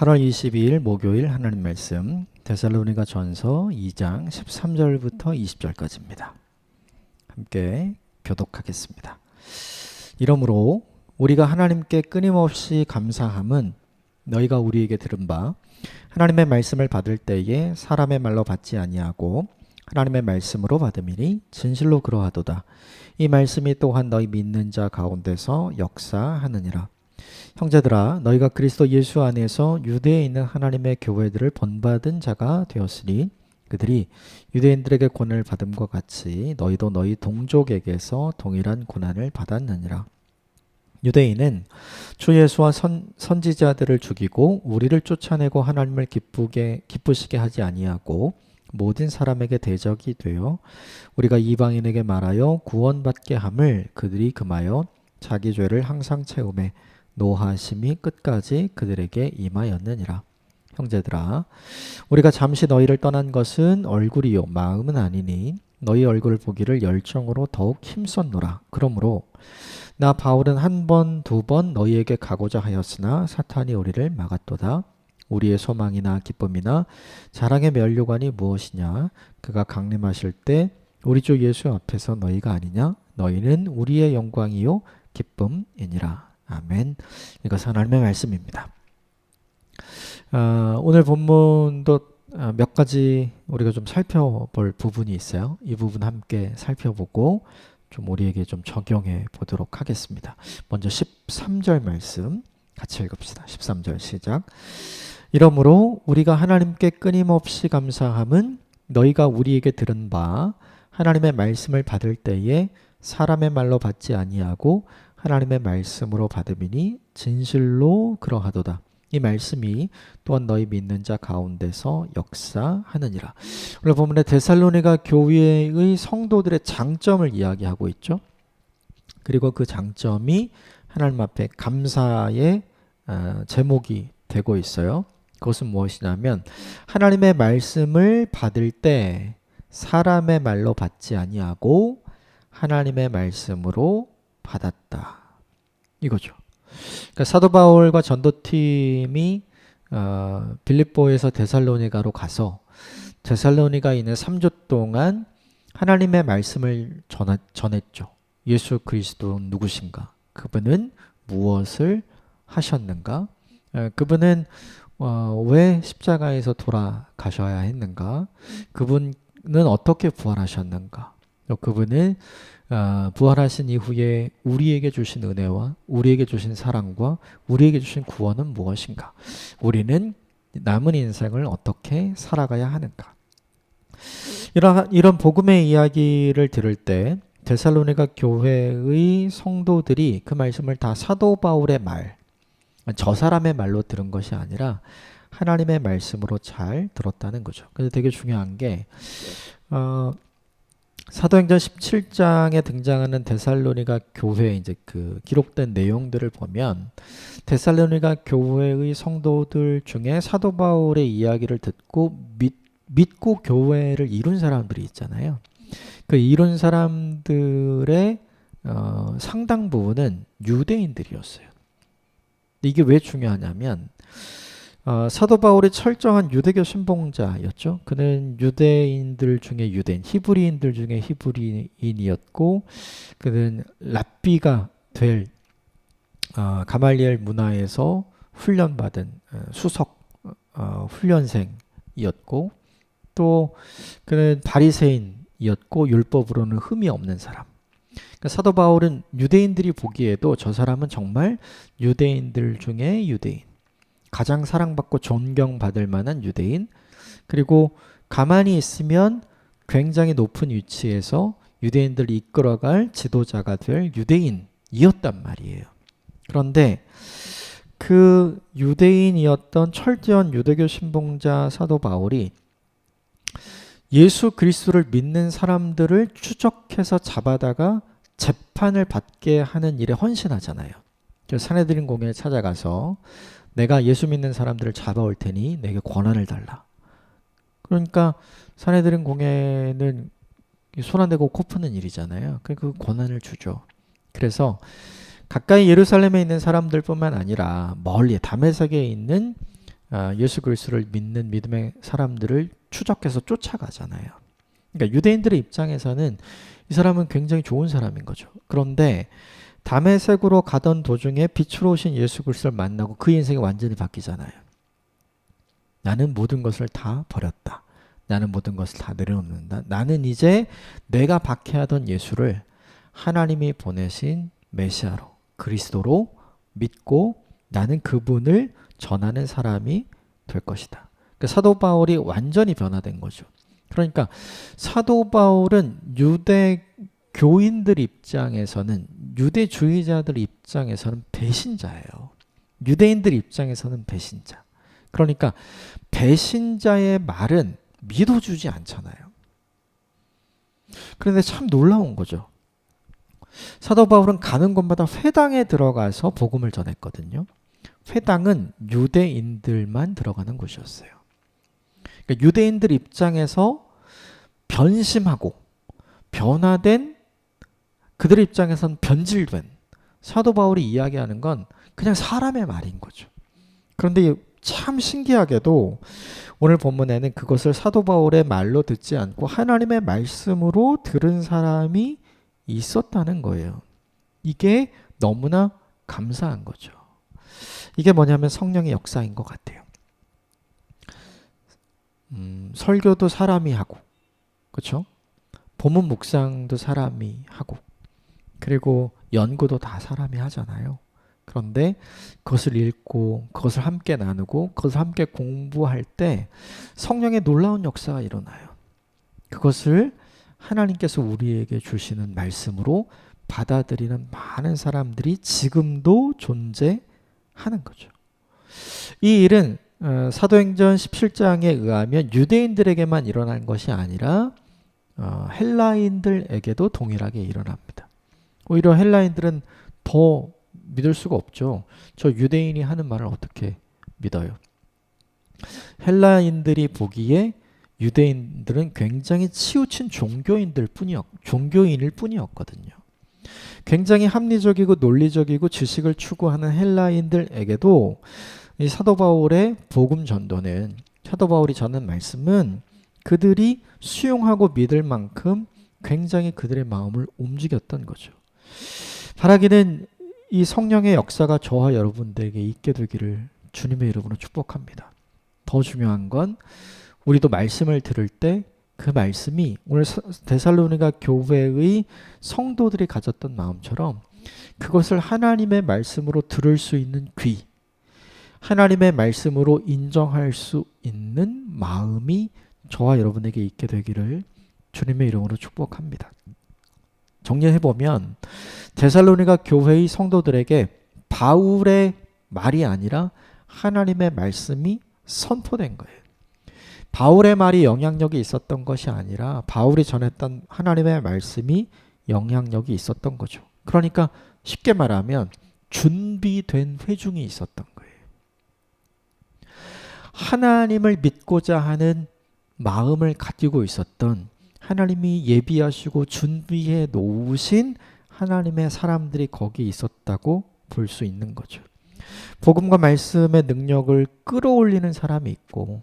8월 22일 목요일 하나님 말씀 데살로니가 전서 2장 13절부터 20절까지입니다. 함께 교독하겠습니다. 이러므로 우리가 하나님께 끊임없이 감사함은 너희가 우리에게 들은 바 하나님의 말씀을 받을 때에 사람의 말로 받지 아니하고 하나님의 말씀으로 받음이니 진실로 그러하도다. 이 말씀이 또한 너희 믿는 자 가운데서 역사하느니라. 형제들아, 너희가 그리스도 예수 안에서 유대에 있는 하나님의 교회들을 본받은 자가 되었으니 그들이 유대인들에게 고난을 받음과 같이 너희도 너희 동족에게서 동일한 고난을 받았느니라. 유대인은 주 예수와 선지자들을 죽이고 우리를 쫓아내고 하나님을 기쁘시게 하지 아니하고 모든 사람에게 대적이 되어 우리가 이방인에게 말하여 구원받게 함을 그들이 금하여 자기 죄를 항상 채우매 노하심이 끝까지 그들에게 임하였느니라. 형제들아, 우리가 잠시 너희를 떠난 것은 얼굴이요 마음은 아니니 너희 얼굴을 보기를 열정으로 더욱 힘썼노라. 그러므로 나 바울은 한 번, 두 번 너희에게 가고자 하였으나 사탄이 우리를 막았도다. 우리의 소망이나 기쁨이나 자랑의 면류관이 무엇이냐? 그가 강림하실 때 우리 주 예수 앞에서 너희가 아니냐? 너희는 우리의 영광이요 기쁨이니라. 아멘. 이것은 하나님의 말씀입니다. 오늘 본문도 몇 가지 우리가 좀 살펴볼 부분이 있어요. 이 부분 함께 살펴보고 좀 우리에게 좀 적용해 보도록 하겠습니다. 먼저 13절 말씀 같이 읽읍시다. 13절 시작. 이러므로 우리가 하나님께 끊임없이 감사함은 너희가 우리에게 들은 바 하나님의 말씀을 받을 때에 사람의 말로 받지 아니하고 하나님의 말씀으로 받음이니 진실로 그러하도다. 이 말씀이 또한 너희 믿는 자 가운데서 역사하느니라. 오늘 본문에 데살로니가 교회의 성도들의 장점을 이야기하고 있죠. 그리고 그 장점이 하나님 앞에 감사의 제목이 되고 있어요. 그것은 무엇이냐면 하나님의 말씀을 받을 때 사람의 말로 받지 아니하고 하나님의 말씀으로 받았다. 이거죠. 그러니까 사도 바울과 전도팀이 빌립보에서 데살로니가로 가서 데살로니가에 있는 3주 동안 하나님의 말씀을 전했죠. 예수 그리스도는 누구신가? 그분은 무엇을 하셨는가? 그분은 왜 십자가에서 돌아가셔야 했는가? 그분은 어떻게 부활하셨는가? 그분은 부활하신 이후에 우리에게 주신 은혜와 우리에게 주신 사랑과 우리에게 주신 구원은 무엇인가? 우리는 남은 인생을 어떻게 살아가야 하는가? 이런 복음의 이야기를 들을 때 데살로니가 교회의 성도들이 그 말씀을 다 사도 바울의 말, 저 사람의 말로 들은 것이 아니라 하나님의 말씀으로 잘 들었다는 거죠. 그래서 되게 중요한 게 사도행전 17장에 등장하는 데살로니가 교회 이제 그 기록된 내용들을 보면 데살로니가 교회의 성도들 중에 사도 바울의 이야기를 듣고 믿고 교회를 이룬 사람들이 있잖아요. 그 이룬 사람들의 상당 부분은 유대인들이었어요. 이게 왜 중요하냐면 사도 바울이 철저한 유대교 신봉자였죠. 그는 유대인들 중에 유대인, 히브리인들 중에 히브리인이었고 그는 랍비가 될 가말리엘 문화에서 훈련받은 수석 훈련생이었고 또 그는 바리새인이었고 율법으로는 흠이 없는 사람. 그러니까 사도 바울은 유대인들이 보기에도 저 사람은 정말 유대인들 중에 유대인, 가장 사랑받고 존경받을 만한 유대인, 그리고 가만히 있으면 굉장히 높은 위치에서 유대인들을 이끌어갈 지도자가 될 유대인이었단 말이에요. 그런데 그 유대인이었던 철저한 유대교 신봉자 사도 바울이 예수 그리스도를 믿는 사람들을 추적해서 잡아다가 재판을 받게 하는 일에 헌신하잖아요. 산헤드린 공회에 찾아가서 내가 예수 믿는 사람들을 잡아올 테니 내게 권한을 달라. 그러니까 산헤드린 공회는 손 안 대고 코 푸는 일이잖아요. 그 권한을 주죠. 그래서 가까이 예루살렘에 있는 사람들뿐만 아니라 멀리 다메섹에 있는 예수 그리스도를 믿는 믿음의 사람들을 추적해서 쫓아가잖아요. 그러니까 유대인들의 입장에서는 이 사람은 굉장히 좋은 사람인 거죠. 그런데 다메섹으로 가던 도중에 빛으로 오신 예수 그리스도를 만나고 그 인생이 완전히 바뀌잖아요. 나는 모든 것을 다 버렸다. 나는 모든 것을 다 내려놓는다. 나는 이제 내가 박해하던 예수를 하나님이 보내신 메시아로, 그리스도로 믿고 나는 그분을 전하는 사람이 될 것이다. 그러니까 사도 바울이 완전히 변화된 거죠. 그러니까 사도 바울은 유대 교인들 입장에서는, 유대주의자들 입장에서는 배신자예요. 유대인들 입장에서는 배신자. 그러니까 배신자의 말은 믿어주지 않잖아요. 그런데 참 놀라운 거죠. 사도 바울은 가는 곳마다 회당에 들어가서 복음을 전했거든요. 회당은 유대인들만 들어가는 곳이었어요. 그러니까 유대인들 입장에서 변심하고 변화된, 그들의 입장에서는 변질된 사도 바울이 이야기하는 건 그냥 사람의 말인 거죠. 그런데 참 신기하게도 오늘 본문에는 그것을 사도 바울의 말로 듣지 않고 하나님의 말씀으로 들은 사람이 있었다는 거예요. 이게 너무나 감사한 거죠. 이게 뭐냐면 성령의 역사인 것 같아요. 설교도 사람이 하고, 그렇죠? 본문 묵상도 사람이 하고, 그리고 연구도 다 사람이 하잖아요. 그런데 그것을 읽고 그것을 함께 나누고 그것을 함께 공부할 때 성령의 놀라운 역사가 일어나요. 그것을 하나님께서 우리에게 주시는 말씀으로 받아들이는 많은 사람들이 지금도 존재하는 거죠. 이 일은 사도행전 17장에 의하면 유대인들에게만 일어난 것이 아니라 헬라인들에게도 동일하게 일어납니다. 오히려 헬라인들은 더 믿을 수가 없죠. 저 유대인이 하는 말을 어떻게 믿어요? 헬라인들이 보기에 유대인들은 굉장히 치우친 종교인일 뿐이었거든요. 굉장히 합리적이고 논리적이고 지식을 추구하는 헬라인들에게도 이 사도 바울의 복음 전도는, 사도 바울이 전한 말씀은 그들이 수용하고 믿을 만큼 굉장히 그들의 마음을 움직였던 거죠. 바라기는 이 성령의 역사가 저와 여러분들에게 있게 되기를 주님의 이름으로 축복합니다. 더 중요한 건 우리도 말씀을 들을 때 그 말씀이 오늘 데살로니가 교회의 성도들이 가졌던 마음처럼 그것을 하나님의 말씀으로 들을 수 있는 귀, 하나님의 말씀으로 인정할 수 있는 마음이 저와 여러분에게 있게 되기를 주님의 이름으로 축복합니다. 정리해보면 데살로니가 교회의 성도들에게 바울의 말이 아니라 하나님의 말씀이 선포된 거예요. 바울의 말이 영향력이 있었던 것이 아니라 바울이 전했던 하나님의 말씀이 영향력이 있었던 거죠. 그러니까 쉽게 말하면 준비된 회중이 있었던 거예요. 하나님을 믿고자 하는 마음을 가지고 있었던, 하나님이 예비하시고 준비해 놓으신 하나님의 사람들이 거기 있었다고 볼 수 있는 거죠. 복음과 말씀의 능력을 끌어올리는 사람이 있고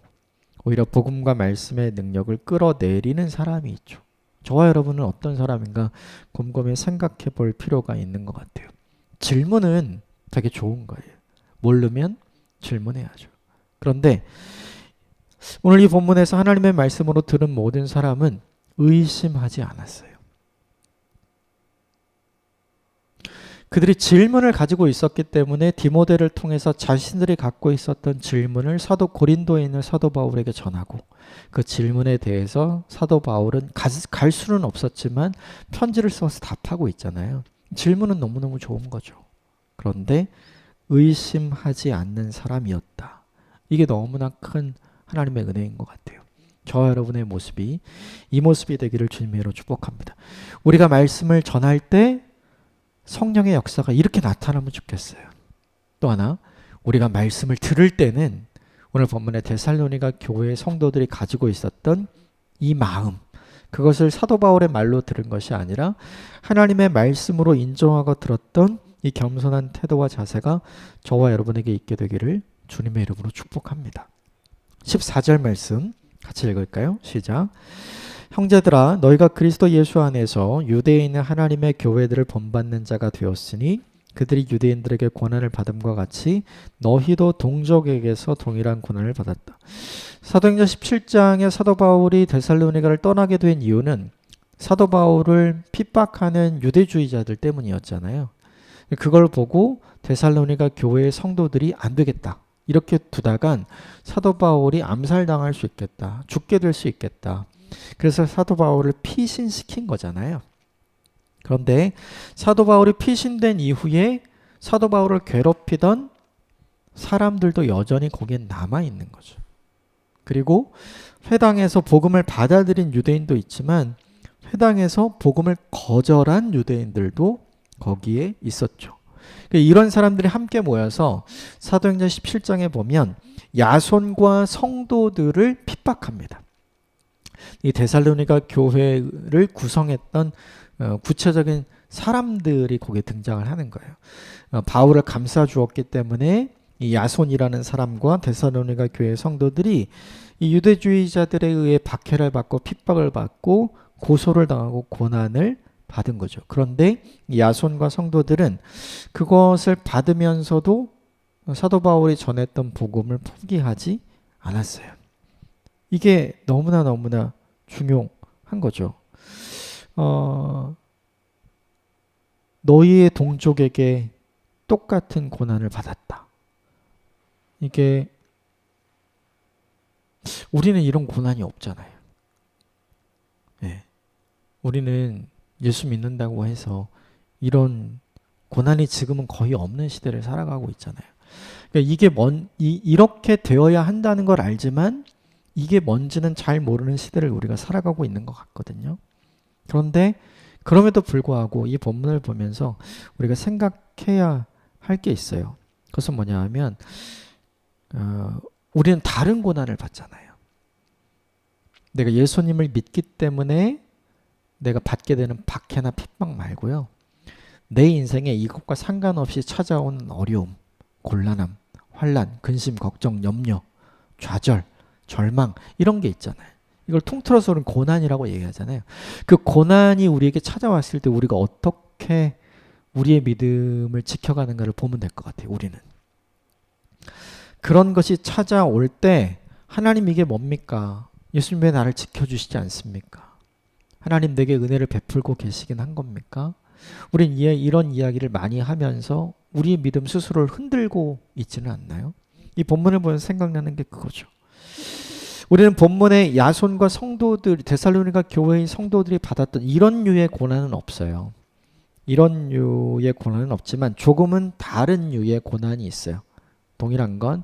오히려 복음과 말씀의 능력을 끌어내리는 사람이 있죠. 저와 여러분은 어떤 사람인가 곰곰이 생각해 볼 필요가 있는 것 같아요. 질문은 되게 좋은 거예요. 모르면 질문해야죠. 그런데 오늘 이 본문에서 하나님의 말씀으로 들은 모든 사람은 의심하지 않았어요. 그들이 질문을 가지고 있었기 때문에 디모데를 통해서 자신들이 갖고 있었던 질문을 고린도에 있는 사도 바울에게 전하고 그 질문에 대해서 사도 바울은 갈 수는 없었지만 편지를 써서 답하고 있잖아요. 질문은 너무너무 좋은 거죠. 그런데 의심하지 않는 사람이었다. 이게 너무나 큰 하나님의 은혜인 것 같아요. 저와 여러분의 모습이 이 모습이 되기를 주님의 이름으로 축복합니다. 우리가 말씀을 전할 때 성령의 역사가 이렇게 나타나면 좋겠어요. 또 하나, 우리가 말씀을 들을 때는 오늘 본문의 데살로니가 교회의 성도들이 가지고 있었던 이 마음, 그것을 사도 바울의 말로 들은 것이 아니라 하나님의 말씀으로 인정하고 들었던 이 겸손한 태도와 자세가 저와 여러분에게 있게 되기를 주님의 이름으로 축복합니다. 14절 말씀 같이 읽을까요? 시작. 형제들아 너희가 그리스도 예수 안에서 유대에 있는 하나님의 교회들을 본받는 자가 되었으니 그들이 유대인들에게 고난을 받음과 같이 너희도 동족에게서 동일한 고난을 받았다. 사도행전 17장에 사도 바울이 데살로니가를 떠나게 된 이유는 사도 바울을 핍박하는 유대주의자들 때문이었잖아요. 그걸 보고 데살로니가 교회의 성도들이 안 되겠다. 이렇게 두다간 사도 바울이 암살당할 수 있겠다. 죽게 될 수 있겠다. 그래서 사도 바울을 피신시킨 거잖아요. 그런데 사도 바울이 피신된 이후에 사도 바울을 괴롭히던 사람들도 여전히 거기에 남아있는 거죠. 그리고 회당에서 복음을 받아들인 유대인도 있지만 회당에서 복음을 거절한 유대인들도 거기에 있었죠. 이런 사람들이 함께 모여서 사도행전 17장에 보면 야손과 성도들을 핍박합니다. 이 데살로니가 교회를 구성했던 구체적인 사람들이 거기에 등장을 하는 거예요. 바울을 감싸 주었기 때문에 이 야손이라는 사람과 데살로니가 교회 성도들이 이 유대주의자들에 의해 박해를 받고 핍박을 받고 고소를 당하고 고난을 받은 거죠. 그런데 이 야손과 성도들은 그것을 받으면서도 사도 바울이 전했던 복음을 포기하지 않았어요. 이게 너무나 중요한 거죠. 너희의 동족에게 똑같은 고난을 받았다. 이게 우리는 이런 고난이 없잖아요. 네. 우리는 예수 믿는다고 해서 이런 고난이 지금은 거의 없는 시대를 살아가고 있잖아요. 그러니까 이게 이렇게 되어야 한다는 걸 알지만 이게 뭔지는 잘 모르는 시대를 우리가 살아가고 있는 것 같거든요. 그런데 그럼에도 불구하고 이 본문을 보면서 우리가 생각해야 할 게 있어요. 그것은 뭐냐 하면 우리는 다른 고난을 받잖아요. 내가 예수님을 믿기 때문에 내가 받게 되는 박해나 핍박 말고요. 내 인생에 이것과 상관없이 찾아오는 어려움, 곤란함, 환난, 근심, 걱정, 염려, 좌절, 절망 이런 게 있잖아요. 이걸 통틀어서 우리는 고난이라고 얘기하잖아요. 그 고난이 우리에게 찾아왔을 때 우리가 어떻게 우리의 믿음을 지켜가는가를 보면 될 것 같아요. 우리는. 그런 것이 찾아올 때 하나님 이게 뭡니까? 예수님 왜 나를 지켜주시지 않습니까? 하나님 내게 은혜를 베풀고 계시긴 한 겁니까? 우린 이런 이야기를 많이 하면서 우리의 믿음 스스로를 흔들고 있지는 않나요? 이 본문을 보면서 생각나는 게 그거죠. 우리는 본문에 야손과 성도들, 데살로니가 교회의 성도들이 받았던 이런 류의 고난은 없어요. 이런 류의 고난은 없지만 조금은 다른 류의 고난이 있어요. 동일한 건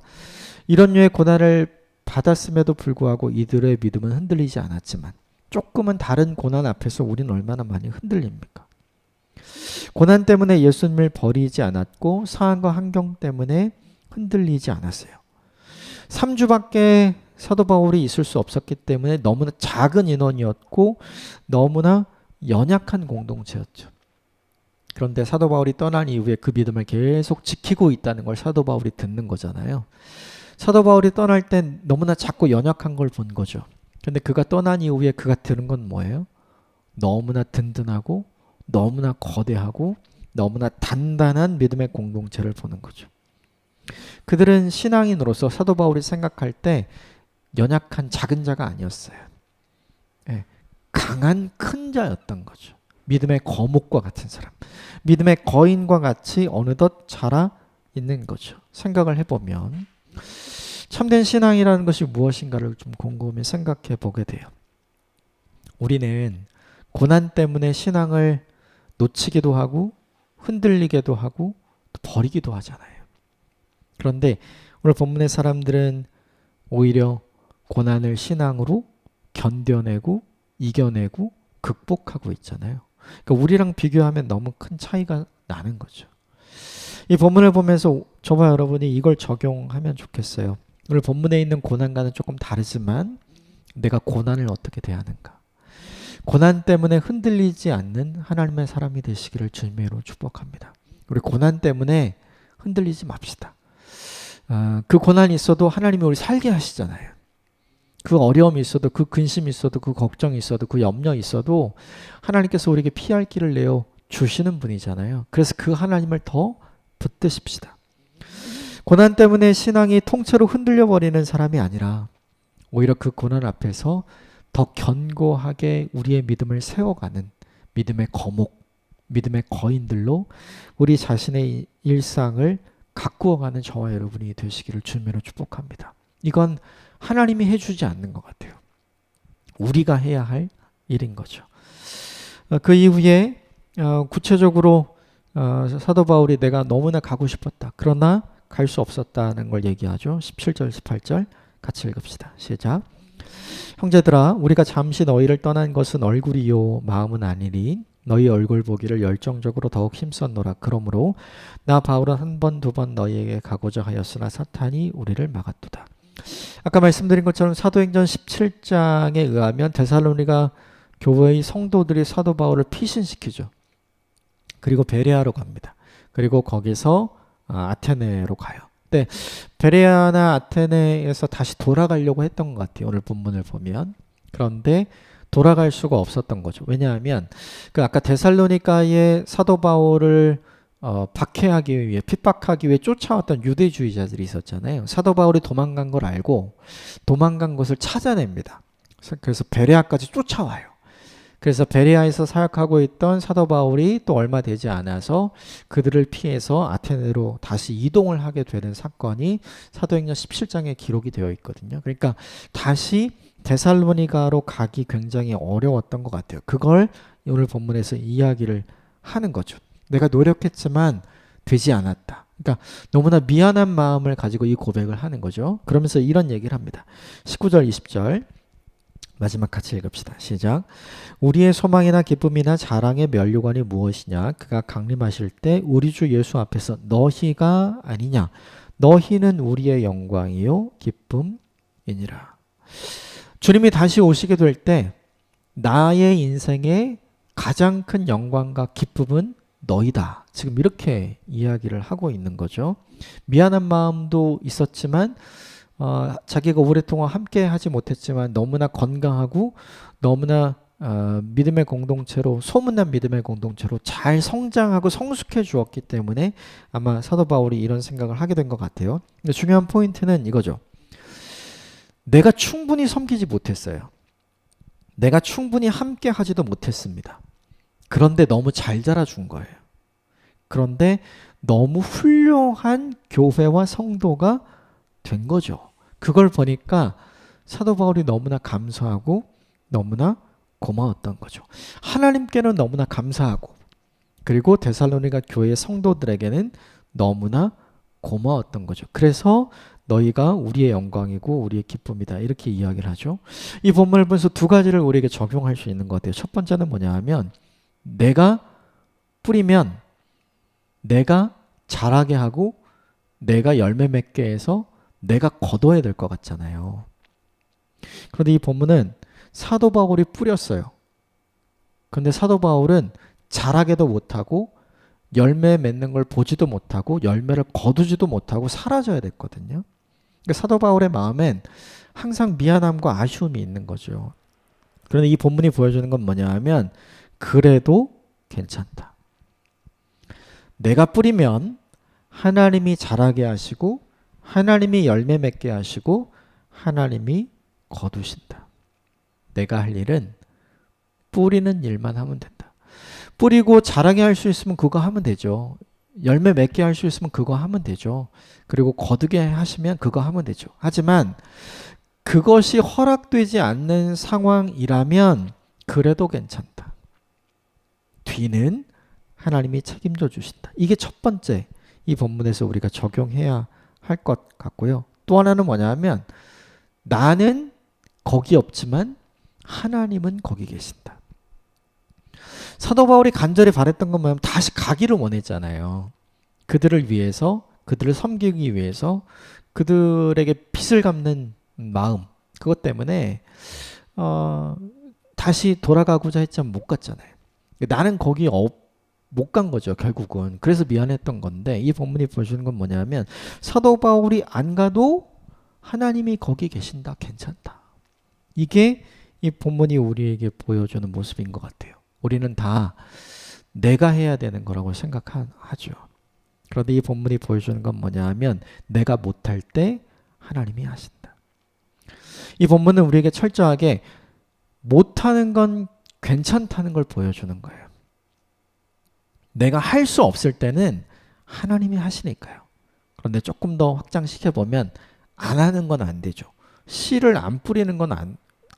이런 류의 고난을 받았음에도 불구하고 이들의 믿음은 흔들리지 않았지만 조금은 다른 고난 앞에서 우리는 얼마나 많이 흔들립니까? 고난 때문에 예수님을 버리지 않았고 상황과 환경 때문에 흔들리지 않았어요. 3주밖에 사도 바울이 있을 수 없었기 때문에 너무나 작은 인원이었고 너무나 연약한 공동체였죠. 그런데 사도 바울이 떠난 이후에 그 믿음을 계속 지키고 있다는 걸 사도 바울이 듣는 거잖아요. 사도 바울이 떠날 땐 너무나 작고 연약한 걸 본 거죠. 근데 그가 떠난 이후에 그가 들은 건 뭐예요? 너무나 든든하고 너무나 거대하고 너무나 단단한 믿음의 공동체를 보는 거죠. 그들은 신앙인으로서 사도 바울이 생각할 때 연약한 작은 자가 아니었어요. 네, 강한 큰 자였던 거죠. 믿음의 거목과 같은 사람. 믿음의 거인과 같이 어느덧 자라 있는 거죠. 생각을 해보면 참된 신앙이라는 것이 무엇인가를 좀 곰곰이 생각해 보게 돼요. 우리는 고난 때문에 신앙을 놓치기도 하고 흔들리기도 하고 또 버리기도 하잖아요. 그런데 오늘 본문의 사람들은 오히려 고난을 신앙으로 견뎌내고 이겨내고 극복하고 있잖아요. 그러니까 우리랑 비교하면 너무 큰 차이가 나는 거죠. 이 본문을 보면서 저와 여러분이 이걸 적용하면 좋겠어요. 오늘 본문에 있는 고난과는 조금 다르지만 내가 고난을 어떻게 대하는가. 고난 때문에 흔들리지 않는 하나님의 사람이 되시기를 주님으로 축복합니다. 우리 고난 때문에 흔들리지 맙시다. 그 고난이 있어도 하나님이 우리 살게 하시잖아요. 그 어려움이 있어도, 그 근심이 있어도, 그 걱정이 있어도, 그 염려 있어도 하나님께서 우리에게 피할 길을 내어 주시는 분이잖아요. 그래서 그 하나님을 더 붙드십시다. 고난 때문에 신앙이 통째로 흔들려 버리는 사람이 아니라 오히려 그 고난 앞에서 더 견고하게 우리의 믿음을 세워가는 믿음의 거목, 믿음의 거인들로 우리 자신의 일상을 가꾸어가는 저와 여러분이 되시기를 주님으로 축복합니다. 이건 하나님이 해주지 않는 것 같아요. 우리가 해야 할 일인 거죠. 그 이후에 구체적으로 사도 바울이 내가 너무나 가고 싶었다. 그러나 갈 수 없었다는 걸 얘기하죠. 17절, 18절 같이 읽읍시다. 시작. 형제들아, 우리가 잠시 너희를 떠난 것은 얼굴이요 마음은 아니니 너희 얼굴 보기를 열정적으로 더욱 힘썼노라. 그러므로 나 바울은 한 번, 두 번 너희에게 가고자 하였으나 사탄이 우리를 막았도다. 아까 말씀드린 것처럼 사도행전 17장에 의하면 데살로니가 교회의 성도들이 사도 바울을 피신시키죠. 그리고 베레아로 갑니다. 그리고 거기서 아테네로 가요. 근데 베레아나 아테네에서 다시 돌아가려고 했던 것 같아요. 오늘 본문을 보면. 그런데 돌아갈 수가 없었던 거죠. 왜냐하면 그 아까 데살로니가의 사도 바울을 박해하기 위해, 핍박하기 위해 쫓아왔던 유대주의자들이 있었잖아요. 사도 바울이 도망간 걸 알고 도망간 것을 찾아냅니다. 그래서 베레아까지 쫓아와요. 그래서 베레아에서 사역하고 있던 사도 바울이 또 얼마 되지 않아서 그들을 피해서 아테네로 다시 이동을 하게 되는 사건이 사도행전 17장에 기록이 되어 있거든요. 그러니까 다시 데살로니가로 가기 굉장히 어려웠던 것 같아요. 그걸 오늘 본문에서 이야기를 하는 거죠. 내가 노력했지만 되지 않았다. 그러니까 너무나 미안한 마음을 가지고 이 고백을 하는 거죠. 그러면서 이런 얘기를 합니다. 19절, 20절 마지막 같이 읽읍시다. 시작. 우리의 소망이나 기쁨이나 자랑의 면류관이 무엇이냐? 그가 강림하실 때 우리 주 예수 앞에서 너희가 아니냐? 너희는 우리의 영광이요 기쁨이니라. 주님이 다시 오시게 될 때 나의 인생의 가장 큰 영광과 기쁨은 너희다. 지금 이렇게 이야기를 하고 있는 거죠. 미안한 마음도 있었지만 자기가 오랫동안 함께 하지 못했지만 너무나 건강하고 너무나 믿음의 공동체로, 소문난 믿음의 공동체로 잘 성장하고 성숙해 주었기 때문에 아마 사도 바울이 이런 생각을 하게 된 것 같아요. 근데 중요한 포인트는 이거죠. 내가 충분히 섬기지 못했어요. 내가 충분히 함께 하지도 못했습니다. 그런데 너무 잘 자라준 거예요. 그런데 너무 훌륭한 교회와 성도가 된 거죠. 그걸 보니까 사도 바울이 너무나 감사하고 너무나 고마웠던 거죠. 하나님께는 너무나 감사하고 그리고 데살로니가 교회 성도들에게는 너무나 고마웠던 거죠. 그래서 너희가 우리의 영광이고 우리의 기쁨이다. 이렇게 이야기를 하죠. 이 본문을 보면서 두 가지를 우리에게 적용할 수 있는 것 같아요. 첫 번째는 뭐냐 하면 내가 뿌리면 내가 자라게 하고 내가 열매 맺게 해서 내가 거둬야 될 것 같잖아요. 그런데 이 본문은 사도 바울이 뿌렸어요. 그런데 사도 바울은 자라게도 못하고 열매 맺는 걸 보지도 못하고 열매를 거두지도 못하고 사라져야 됐거든요. 그러니까 사도 바울의 마음엔 항상 미안함과 아쉬움이 있는 거죠. 그런데 이 본문이 보여주는 건 뭐냐 하면 그래도 괜찮다. 내가 뿌리면 하나님이 자라게 하시고 하나님이 열매 맺게 하시고 하나님이 거두신다. 내가 할 일은 뿌리는 일만 하면 된다. 뿌리고 자라게 할 수 있으면 그거 하면 되죠. 열매 맺게 할 수 있으면 그거 하면 되죠. 그리고 거두게 하시면 그거 하면 되죠. 하지만 그것이 허락되지 않는 상황이라면 그래도 괜찮다. 뒤는 하나님이 책임져 주신다. 이게 첫 번째 이 본문에서 우리가 적용해야 할 것 같고요. 또 하나는 뭐냐면 나는 거기 없지만 하나님은 거기 계신다. 사도 바울이 간절히 바랬던 건 뭐냐면 다시 가기를 원했잖아요. 그들을 위해서, 그들을 섬기기 위해서 그들에게 빚을 갚는 마음, 그것 때문에 다시 돌아가고자 했지만 못 갔잖아요. 나는 거기 못 간 거죠, 결국은. 그래서 미안했던 건데 이 본문이 보여주는 건 뭐냐면 사도 바울이 안 가도 하나님이 거기 계신다. 괜찮다. 이게 이 본문이 우리에게 보여주는 모습인 것 같아요. 우리는 다 내가 해야 되는 거라고 생각하죠. 그런데 이 본문이 보여주는 건 뭐냐 하면 내가 못할 때 하나님이 하신다. 이 본문은 우리에게 철저하게 못하는 건 괜찮다는 걸 보여주는 거예요. 내가 할 수 없을 때는 하나님이 하시니까요. 그런데 조금 더 확장시켜보면 안 하는 건 안 되죠. 씨를 안 뿌리는 건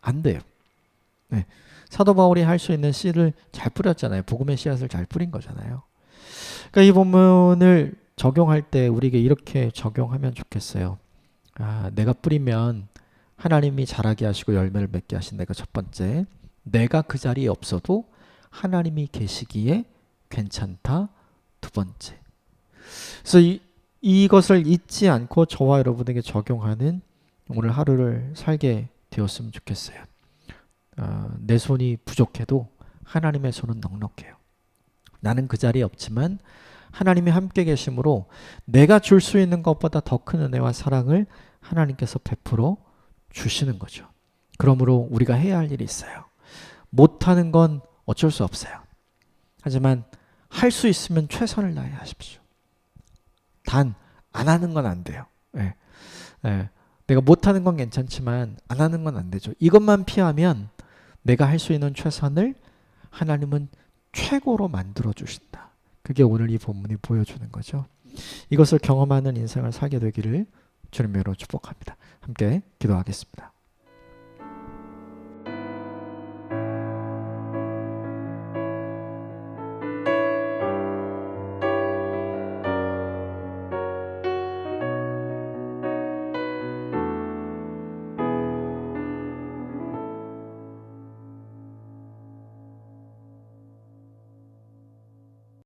안 돼요. 네. 사도 바울이 할 수 있는 씨를 잘 뿌렸잖아요. 복음의 씨앗을 잘 뿌린 거잖아요. 그러니까 이 본문을 적용할 때 우리에게 이렇게 적용하면 좋겠어요. 내가 뿌리면 하나님이 자라게 하시고 열매를 맺게 하신다. 이거 첫 번째. 내가 그 자리에 없어도 하나님이 계시기에 괜찮다. 두 번째. 그래서 이것을 잊지 않고 저와 여러분에게 적용하는 오늘 하루를 살게 되었으면 좋겠어요. 내 손이 부족해도 하나님의 손은 넉넉해요. 나는 그 자리에 없지만 하나님이 함께 계심으로 내가 줄 수 있는 것보다 더 큰 은혜와 사랑을 하나님께서 베풀어 주시는 거죠. 그러므로 우리가 해야 할 일이 있어요. 못하는 건 어쩔 수 없어요. 하지만 할 수 있으면 최선을 다해 하십시오. 단 안 하는 건 안 돼요. 예. 예. 내가 못하는 건 괜찮지만 안 하는 건 안 되죠. 이것만 피하면 내가 할 수 있는 최선을 하나님은 최고로 만들어 주신다. 그게 오늘 이 본문이 보여주는 거죠. 이것을 경험하는 인생을 살게 되기를 주님으로 축복합니다. 함께 기도하겠습니다.